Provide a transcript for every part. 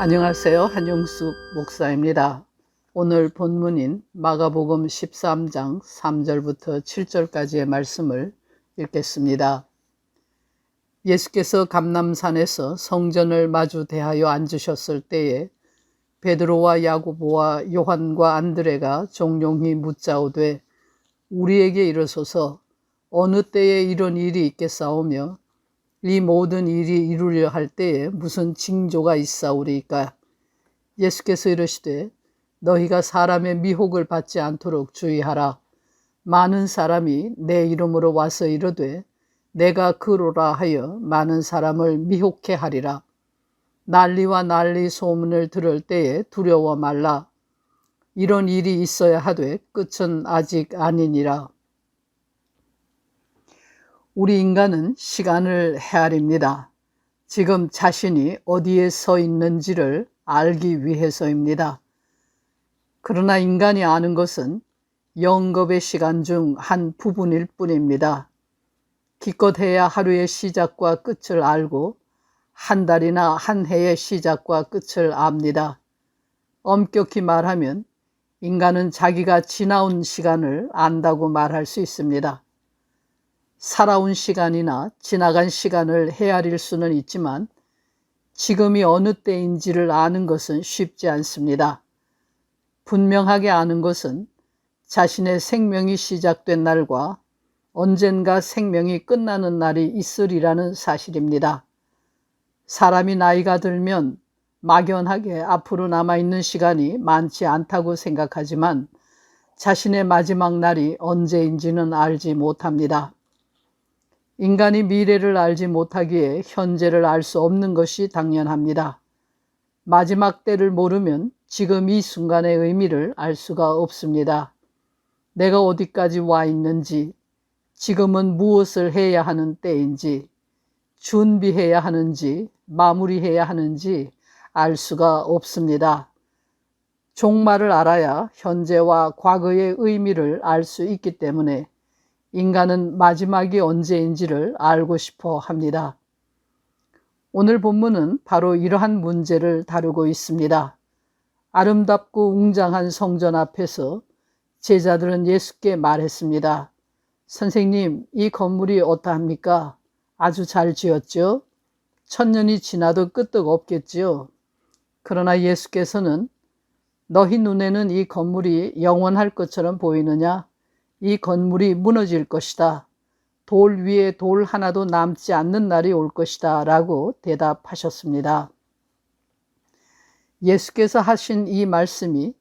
안녕하세요. 한용숙 목사입니다. 오늘 본문인 마가복음 13장 3절부터 7절까지의 말씀을 읽겠습니다. 예수께서 감람산에서 성전을 마주 대하여 앉으셨을 때에 베드로와 야고보와 요한과 안드레가 종용히 묻자오되 우리에게 이르소서 어느 때에 이런 일이 있겠사오며 이 모든 일이 이루려 할 때에 무슨 징조가 있사오리이까? 예수께서 이르시되 너희가 사람의 미혹을 받지 않도록 주의하라. 많은 사람이 내 이름으로 와서 이르되 내가 그로라 하여 많은 사람을 미혹해 하리라. 난리와 난리 소문을 들을 때에 두려워 말라. 이런 일이 있어야 하되 끝은 아직 아니니라. 우리 인간은 시간을 헤아립니다. 지금 자신이 어디에 서 있는지를 알기 위해서입니다. 그러나 인간이 아는 것은 영겁의 시간 중 한 부분일 뿐입니다. 기껏해야 하루의 시작과 끝을 알고 한 달이나 한 해의 시작과 끝을 압니다. 엄격히 말하면 인간은 자기가 지나온 시간을 안다고 말할 수 있습니다. 살아온 시간이나 지나간 시간을 헤아릴 수는 있지만 지금이 어느 때인지를 아는 것은 쉽지 않습니다. 분명하게 아는 것은 자신의 생명이 시작된 날과 언젠가 생명이 끝나는 날이 있으리라는 사실입니다. 사람이 나이가 들면 막연하게 앞으로 남아있는 시간이 많지 않다고 생각하지만 자신의 마지막 날이 언제인지는 알지 못합니다. 인간이 미래를 알지 못하기에 현재를 알 수 없는 것이 당연합니다. 마지막 때를 모르면 지금 이 순간의 의미를 알 수가 없습니다. 내가 어디까지 와 있는지, 지금은 무엇을 해야 하는 때인지, 준비해야 하는지, 마무리해야 하는지 알 수가 없습니다. 종말을 알아야 현재와 과거의 의미를 알 수 있기 때문에 인간은 마지막이 언제인지를 알고 싶어 합니다. 오늘 본문은 바로 이러한 문제를 다루고 있습니다. 아름답고 웅장한 성전 앞에서 제자들은 예수께 말했습니다. 선생님, 이 건물이 어떠합니까? 아주 잘 지었죠? 1000년이 지나도 끄떡 없겠지요? 그러나 예수께서는 너희 눈에는 이 건물이 영원할 것처럼 보이느냐? 이 건물이 무너질 것이다. 돌 위에 돌 하나도 남지 않는 날이 올 것이다 라고 대답하셨습니다. 예수께서 하신 이 말씀이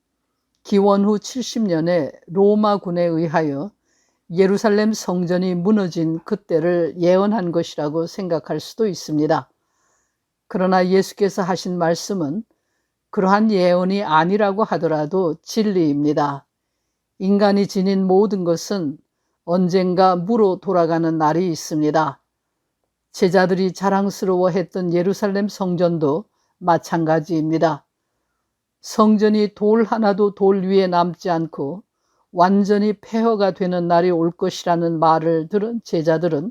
기원 후 70년에 로마군에 의하여 예루살렘 성전이 무너진 그때를 예언한 것이라고 생각할 수도 있습니다. 그러나 예수께서 하신 말씀은 그러한 예언이 아니라고 하더라도 진리입니다. 인간이 지닌 모든 것은 언젠가 무로 돌아가는 날이 있습니다. 제자들이 자랑스러워했던 예루살렘 성전도 마찬가지입니다. 성전이 돌 하나도 돌 위에 남지 않고 완전히 폐허가 되는 날이 올 것이라는 말을 들은 제자들은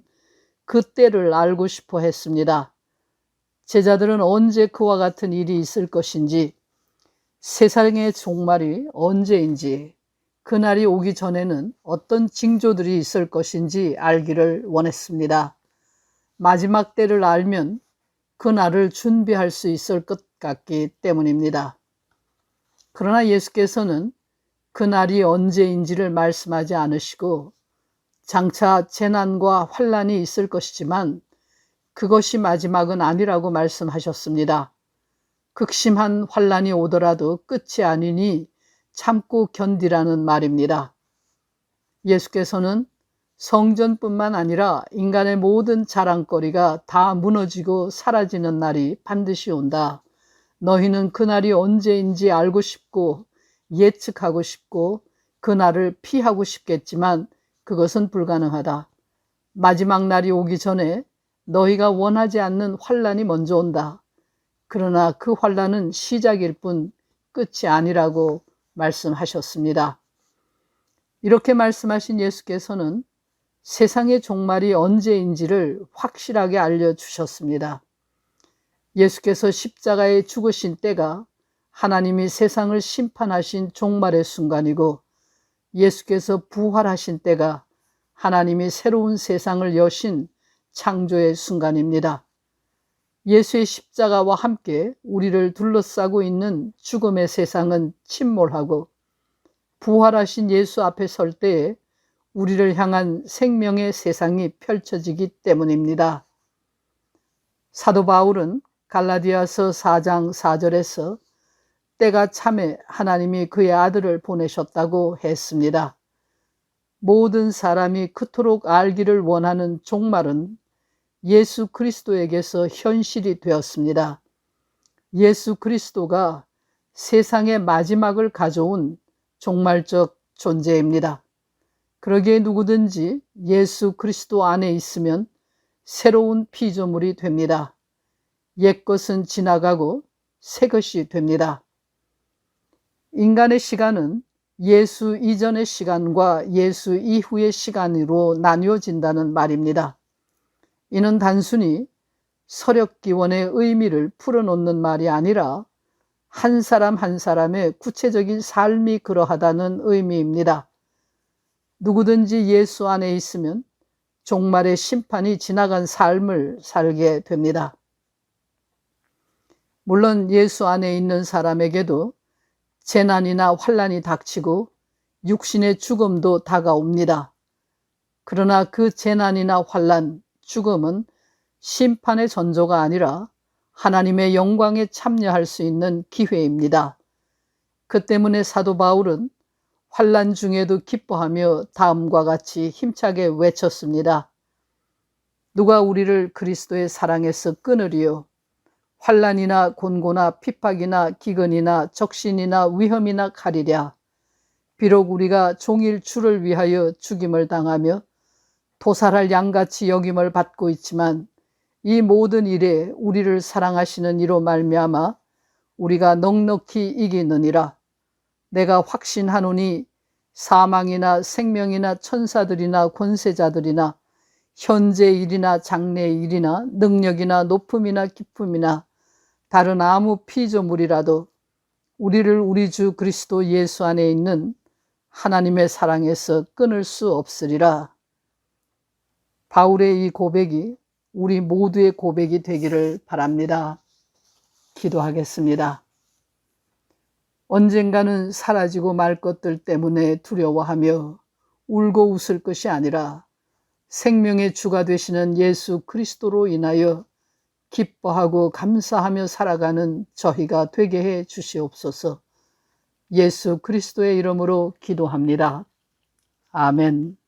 그때를 알고 싶어 했습니다. 제자들은 언제 그와 같은 일이 있을 것인지, 세상의 종말이 언제인지, 그날이 오기 전에는 어떤 징조들이 있을 것인지 알기를 원했습니다. 마지막 때를 알면 그날을 준비할 수 있을 것 같기 때문입니다. 그러나 예수께서는 그날이 언제인지를 말씀하지 않으시고 장차 재난과 환난이 있을 것이지만 그것이 마지막은 아니라고 말씀하셨습니다. 극심한 환난이 오더라도 끝이 아니니 참고 견디라는 말입니다. 예수께서는 성전뿐만 아니라 인간의 모든 자랑거리가 다 무너지고 사라지는 날이 반드시 온다. 너희는 그날이 언제인지 알고 싶고 예측하고 싶고 그날을 피하고 싶겠지만 그것은 불가능하다. 마지막 날이 오기 전에 너희가 원하지 않는 환난이 먼저 온다. 그러나 그 환난은 시작일 뿐 끝이 아니라고 말씀하셨습니다. 이렇게 말씀하신 예수께서는 세상의 종말이 언제인지를 확실하게 알려주셨습니다. 예수께서 십자가에 죽으신 때가 하나님이 세상을 심판하신 종말의 순간이고, 예수께서 부활하신 때가 하나님이 새로운 세상을 여신 창조의 순간입니다. 예수의 십자가와 함께 우리를 둘러싸고 있는 죽음의 세상은 침몰하고, 부활하신 예수 앞에 설 때에 우리를 향한 생명의 세상이 펼쳐지기 때문입니다. 사도 바울은 갈라디아서 4장 4절에서 때가 참에 하나님이 그의 아들을 보내셨다고 했습니다. 모든 사람이 그토록 알기를 원하는 종말은 예수 그리스도에게서 현실이 되었습니다. 예수 그리스도가 세상의 마지막을 가져온 종말적 존재입니다. 그러기에 누구든지 예수 그리스도 안에 있으면 새로운 피조물이 됩니다. 옛것은 지나가고 새것이 됩니다. 인간의 시간은 예수 이전의 시간과 예수 이후의 시간으로 나뉘어진다는 말입니다. 이는 단순히 서력기원의 의미를 풀어놓는 말이 아니라 한 사람 한 사람의 구체적인 삶이 그러하다는 의미입니다. 누구든지 예수 안에 있으면 종말의 심판이 지나간 삶을 살게 됩니다. 물론 예수 안에 있는 사람에게도 재난이나 환난이 닥치고 육신의 죽음도 다가옵니다. 그러나 그 재난이나 환난, 죽음은 심판의 전조가 아니라 하나님의 영광에 참여할 수 있는 기회입니다. 그 때문에 사도 바울은 환난 중에도 기뻐하며 다음과 같이 힘차게 외쳤습니다. 누가 우리를 그리스도의 사랑에서 끊으리요? 환난이나 곤고나 핍박이나 기근이나 적신이나 위험이나 칼이랴. 비록 우리가 종일 주를 위하여 죽임을 당하며 도살할 양같이 여김을 받고 있지만 이 모든 일에 우리를 사랑하시는 이로 말미암아 우리가 넉넉히 이기느니라. 내가 확신하노니 사망이나 생명이나 천사들이나 권세자들이나 현재 일이나 장래 일이나 능력이나 높음이나 기쁨이나 다른 아무 피조물이라도 우리를 우리 주 그리스도 예수 안에 있는 하나님의 사랑에서 끊을 수 없으리라. 바울의 이 고백이 우리 모두의 고백이 되기를 바랍니다. 기도하겠습니다. 언젠가는 사라지고 말 것들 때문에 두려워하며 울고 웃을 것이 아니라 생명의 주가 되시는 예수 그리스도로 인하여 기뻐하고 감사하며 살아가는 저희가 되게 해 주시옵소서. 예수 그리스도의 이름으로 기도합니다. 아멘.